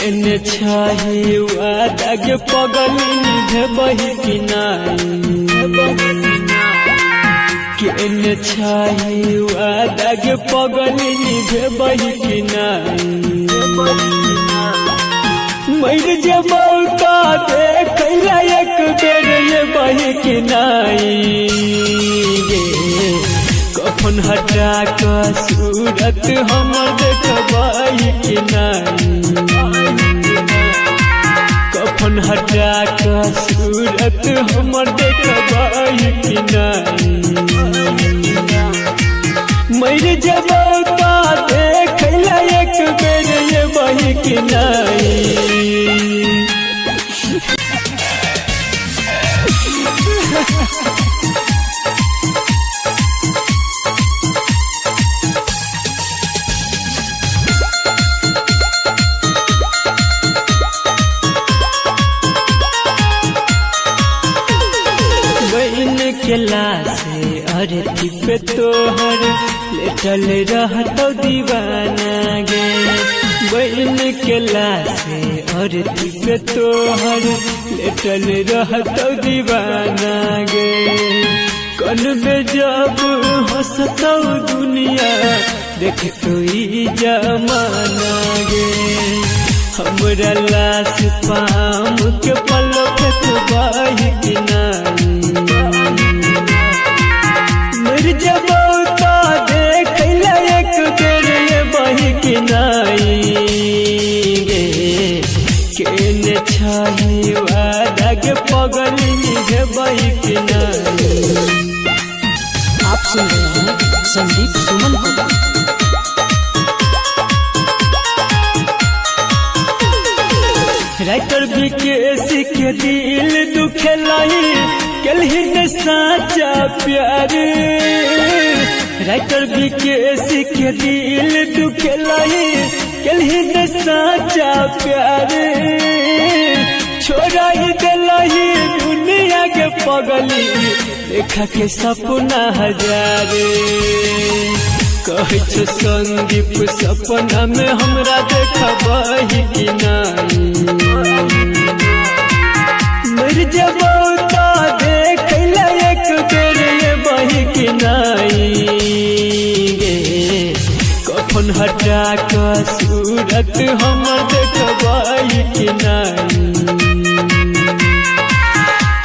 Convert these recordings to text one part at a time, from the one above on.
केने छाही वादाग पगली निभबही कि नाई केने छाही वादाग पगली निभबही कि नाई मर जबौ का देखला एक बेर ये बही कि नाई कफन हटा का सूरत हमर देखबही कि नाई कफन हटा का सूरत हमर देखबही कि नाई मर जबौ का देखला एक बेर ये बही कि नाई केला से अरे पे तोहर लेटल रहतो दीवाना गे बहन केला से अरे पे तोहर लेटल रहतो दीवाना गे कन में जब हंसतो दुनिया देख तो ई जमाना गे हमरा लाश पाम के पलक बही कि नाई मर जबौ तो देखला एक बेर ये बही कि नाई गे केने छाही वादाग पगली निभबही कि नाई। आप सुन रहे हैं संदीप सुमन को। राइटर विकेश के दिल दुखलाई कलही ने साचा प्यार राइटर विकेश के दिल दुखलाई कलही ने साचा प्यार छोड़ा ही दिलही दुनिया के पगली देखा के सपना हजार कहे छो संदीप सपना में हमरा देखबही कि नाई मर जबौ तो देखला एक बेर ये बही कि नाई गे कफन हटा का सूरत हमर देखबही कि नाई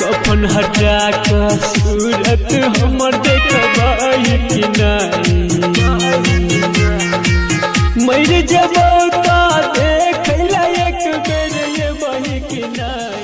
कफन हटा का सूरत हमर देखबही कि नाई मर जबौ तो देखला एक बेर ये बही कि नाई।